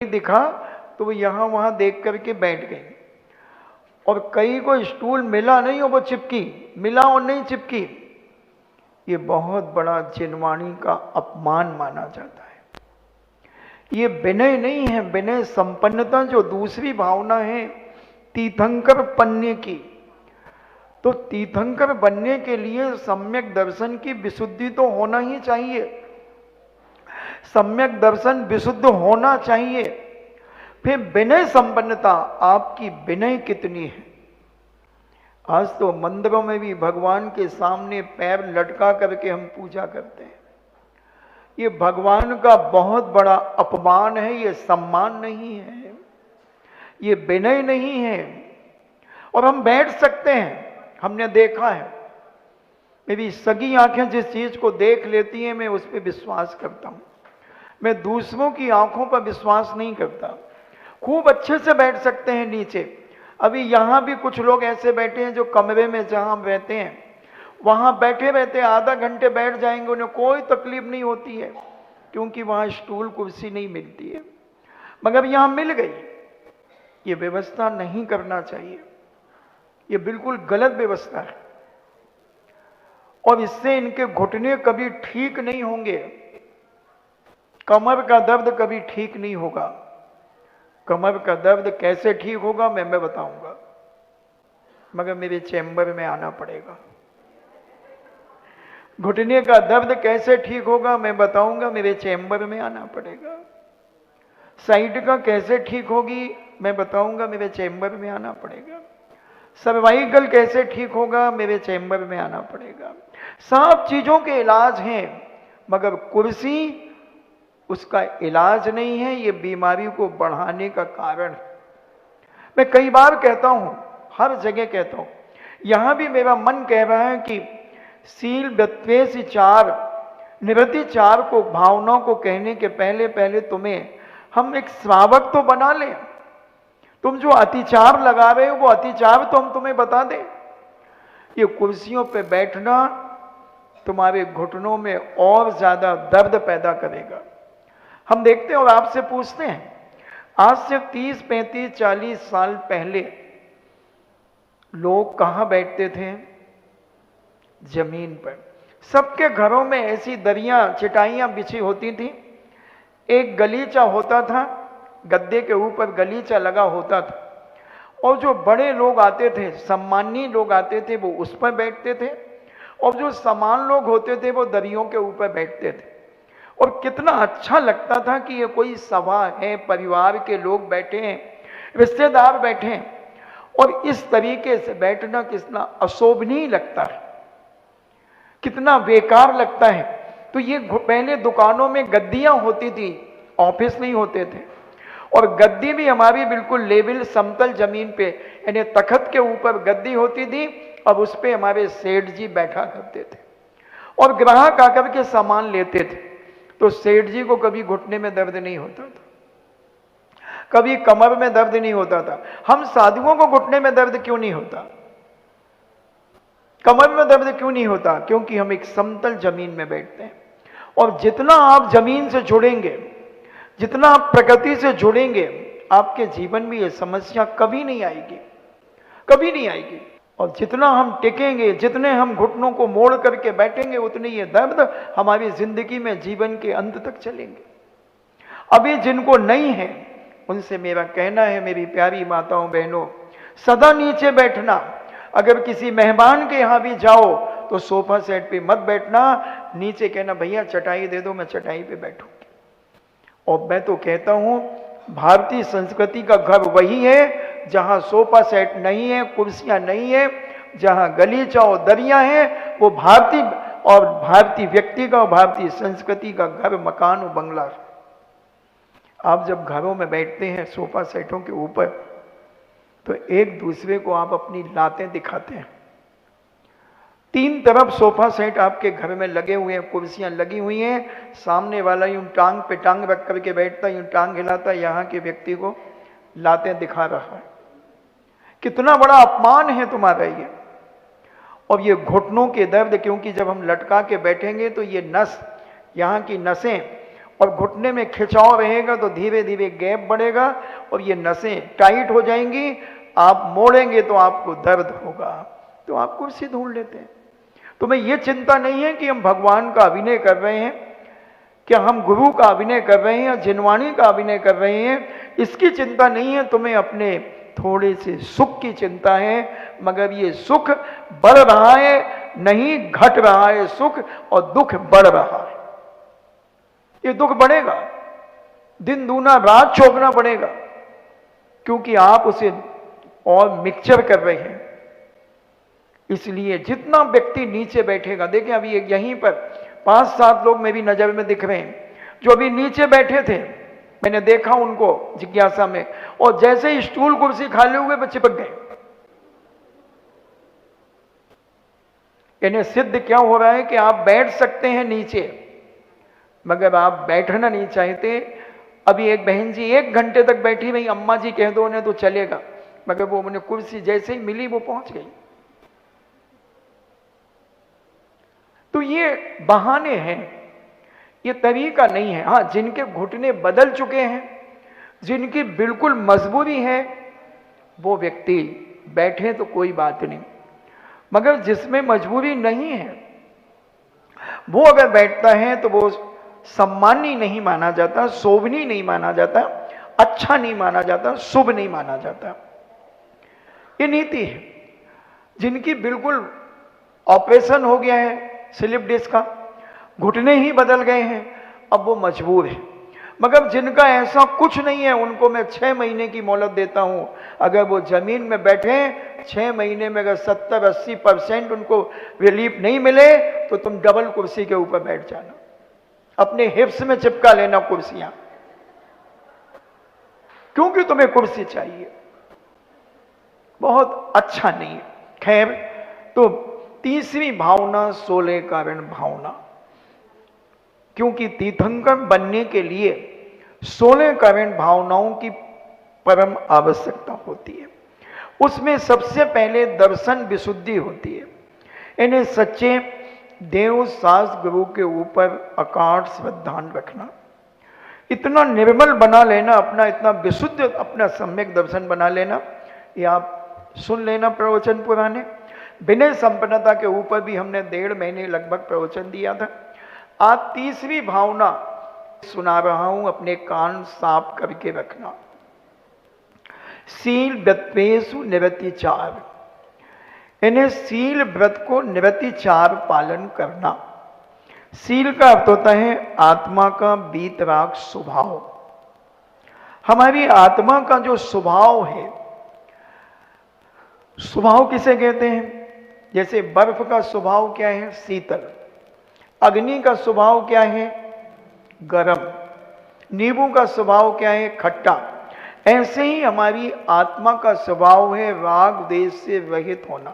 दिखा तो वो यहाँ वहाँ देख करके बैठ गई, और कई को स्टूल मिला नहीं और वो चिपकी, मिला और नहीं चिपकी। ये बहुत बड़ा जिनवाणी का अपमान माना जाता है। ये विनय नहीं है, विनय संपन्नता जो दूसरी भावना है तीर्थंकर बनने की। तो तीर्थंकर बनने के लिए सम्यक दर्शन की विशुद्धि तो होना ही चाहिए, सम्यक दर्शन विशुद्ध होना चाहिए। फिर विनय संपन्नता, आपकी विनय कितनी है। आज तो मंदिरों में भी भगवान के सामने पैर लटका करके हम पूजा करते हैं। ये भगवान का बहुत बड़ा अपमान है, ये सम्मान नहीं है, ये विनय नहीं है। और हम बैठ सकते हैं, हमने देखा है, मेरी सगी आंखें जिस चीज को देख लेती हैं मैं उस पर विश्वास करता हूं, मैं दूसरों की आंखों पर विश्वास नहीं करता। खूब अच्छे से बैठ सकते हैं नीचे। अभी यहां भी कुछ लोग ऐसे बैठे हैं जो कमरे में जहां हम रहते हैं वहां बैठे रहते आधा घंटे बैठ जाएंगे, उन्हें कोई तकलीफ नहीं होती है, क्योंकि वहां स्टूल कुर्सी नहीं मिलती है, मगर यहां मिल गई। ये व्यवस्था नहीं करना चाहिए, ये बिल्कुल गलत व्यवस्था है, और इससे इनके घुटने कभी ठीक नहीं होंगे, कमर का दर्द कभी ठीक नहीं होगा। कमर का दर्द कैसे ठीक होगा मैं बताऊंगा, मगर मेरे चैम्बर में आना पड़ेगा। घुटने का दर्द कैसे ठीक होगा मैं बताऊंगा, मेरे चैम्बर में आना पड़ेगा। साइड का कैसे ठीक होगी मैं बताऊंगा, मेरे चैम्बर में आना पड़ेगा। सर्वाइकल कैसे ठीक होगा, मेरे चैम्बर में आना पड़ेगा। सब चीजों के इलाज हैं, मगर कुर्सी उसका इलाज नहीं है, ये बीमारी को बढ़ाने का कारण। मैं कई बार कहता हूं, हर जगह कहता हूं, यहां भी मेरा मन कह रहा है कि शील व्यत्वेष चार निवृत्ति चार को, भावनाओं को कहने के पहले पहले तुम्हें हम एक श्रावक तो बना लें। तुम जो अतिचार लगा रहे हो वो अतिचार तो हम तुम्हें बता दें। ये कुर्सियों पे बैठना तुम्हारे घुटनों में और ज्यादा दर्द पैदा करेगा। हम देखते हैं और आपसे पूछते हैं, आज से 30, 35, 40 साल पहले लोग कहां बैठते थे? जमीन पर। सबके घरों में ऐसी दरियां चटाइयां बिछी होती थी, एक गलीचा होता था, गद्दे के ऊपर गलीचा लगा होता था, और जो बड़े लोग आते थे, सम्मानीय लोग आते थे, वो उस पर बैठते थे, और जो समान लोग होते थे वो दरियों के ऊपर बैठते थे। और कितना अच्छा लगता था कि ये कोई सभा है, परिवार के लोग बैठे हैं, रिश्तेदार बैठे हैं, और इस तरीके से बैठना कितना अशोभनीय लगता है, कितना बेकार लगता है। तो ये पहले दुकानों में गद्दियां होती थी, ऑफिस नहीं होते थे, और गद्दी भी हमारी बिल्कुल लेवल समतल जमीन पे, यानी तखत के ऊपर गद्दी होती थी, अब उस पे हमारे सेठ जी बैठा करते थे, और ग्राहक आकर के सामान लेते थे। तो सेठ जी को कभी घुटने में दर्द नहीं होता था, कभी कमर में दर्द नहीं होता था। हम साधुओं को घुटने में दर्द क्यों नहीं होता, कमर में दर्द क्यों नहीं होता? क्योंकि हम एक समतल जमीन में बैठते हैं। और जितना आप जमीन से जुड़ेंगे, जितना आप प्रकृति से जुड़ेंगे, आपके जीवन में यह समस्या कभी नहीं आएगी, कभी नहीं आएगी। और जितना हम टिकेंगे, जितने हम घुटनों को मोड़ करके बैठेंगे, उतनी ये दर्द हमारी जिंदगी में जीवन के अंत तक चलेंगे। अभी जिनको नहीं है उनसे मेरा कहना है, मेरी प्यारी माताओं बहनों, सदा नीचे बैठना। अगर किसी मेहमान के यहां भी जाओ तो सोफा सेट पे मत बैठना, नीचे कहना भैया चटाई दे दो, मैं चटाई पे बैठूंगी। और मैं तो कहता हूं, भारतीय संस्कृति का घर वही है जहां सोफा सेट नहीं है, कुर्सियां नहीं है, जहां गलीचा और दरिया है, वो भारतीय और भारतीय व्यक्ति का और भारतीय संस्कृति का घर, मकान और बंगला। आप जब घरों में बैठते हैं सोफा सेटों के ऊपर, तो एक दूसरे को आप अपनी लातें दिखाते हैं। 3 तरफ सोफा सेट आपके घर में लगे हुए हैं, कुर्सियां लगी हुई हैं, सामने वाला यूं टांग पे टांग रख करके बैठता, यूं टांग हिलाता, यहां के व्यक्ति को लातें दिखा रहा है। कितना बड़ा अपमान है तुम्हारा ये। और ये घुटनों के दर्द, क्योंकि जब हम लटका के बैठेंगे तो ये नस, यहां की नसें और घुटने में खिंचाव रहेगा तो धीरे धीरे गैप बढ़ेगा और ये नसें टाइट हो जाएंगी, आप मोड़ेंगे तो आपको दर्द होगा, तो आप कुर्सी ढूंढ लेते हैं। तुम्हें ये चिंता नहीं है कि हम भगवान का अभिनय कर रहे हैं, क्या हम गुरु का अभिनय कर रहे हैं या जिनवाणी का अभिनय कर रहे हैं, इसकी चिंता नहीं है। तुम्हें अपने थोड़े से सुख की चिंता है, मगर ये सुख बढ़ रहा है नहीं घट रहा है सुख, और दुख बढ़ रहा है। ये दुख बढ़ेगा, दिन दूना रात चौगना पड़ेगा, क्योंकि आप उसे और मिक्सचर कर रहे हैं। इसलिए जितना व्यक्ति नीचे बैठेगा, देखें अभी यहीं पर 5-7 लोग मेरी नजर में दिख रहे हैं जो अभी नीचे बैठे थे, मैंने देखा उनको जिज्ञासा में, और जैसे ही स्टूल कुर्सी खाली हुए वो चिपक गए। इन्हें सिद्ध क्या हो रहा है कि आप बैठ सकते हैं नीचे, मगर आप बैठना नहीं चाहते। अभी एक बहन जी 1 घंटे तक बैठी रही, अम्मा जी कह दो उन्हें तो चलेगा, मगर वो उन्हें कुर्सी जैसे ही मिली वो पहुंच गई। तो ये बहाने हैं, ये तरीका नहीं है। हाँ, जिनके घुटने बदल चुके हैं, जिनकी बिल्कुल मजबूरी है, वो व्यक्ति बैठे तो कोई बात नहीं, मगर जिसमें मजबूरी नहीं है वो अगर बैठता है तो वो सम्मानी नहीं माना जाता, शोभनीय नहीं माना जाता, अच्छा नहीं माना जाता, शुभ नहीं माना जाता। ये नीति है। जिनकी बिल्कुल ऑपरेशन हो गया है स्लिप डिस्क का, घुटने ही बदल गए हैं, अब वो मजबूर है। मगर जिनका ऐसा कुछ नहीं है, उनको मैं 6 महीने की मोहलत देता हूं। अगर वो जमीन में बैठे 6 महीने में अगर 70-80% उनको रिलीफ नहीं मिले तो तुम डबल कुर्सी के ऊपर बैठ जाना, अपने हिप्स में चिपका लेना कुर्सियां, क्योंकि तुम्हें कुर्सी चाहिए। बहुत अच्छा नहीं है। खैर, तो तीसरी भावना 16 कारण भावना, क्योंकि तीर्थंकर बनने के लिए 16 कारण भावनाओं की परम आवश्यकता होती है। उसमें सबसे पहले दर्शन विशुद्धि होती है। इन्हें सच्चे देव शास्त्र गुरु के ऊपर अकाट श्रद्धा रखना, इतना निर्मल बना लेना अपना, इतना विशुद्ध अपना सम्यक दर्शन बना लेना। ये आप सुन लेना प्रवचन पुराने। विनय संपन्नता के ऊपर भी हमने 1.5 महीने लगभग प्रवचन दिया था। आज तीसरी भावना सुना रहा हूं, अपने कान साफ करके रखना। शील व्रतेषु निरतिचार, इन्हें शील व्रत को निरतिचार पालन करना। शील का अर्थ होता है आत्मा का वीतराग स्वभाव। हमारी आत्मा का जो स्वभाव है, स्वभाव किसे कहते हैं? जैसे बर्फ का स्वभाव क्या है? शीतल। अग्नि का स्वभाव क्या है? गरम। नींबू का स्वभाव क्या है? खट्टा। ऐसे ही हमारी आत्मा का स्वभाव है राग द्वेष से रहित होना।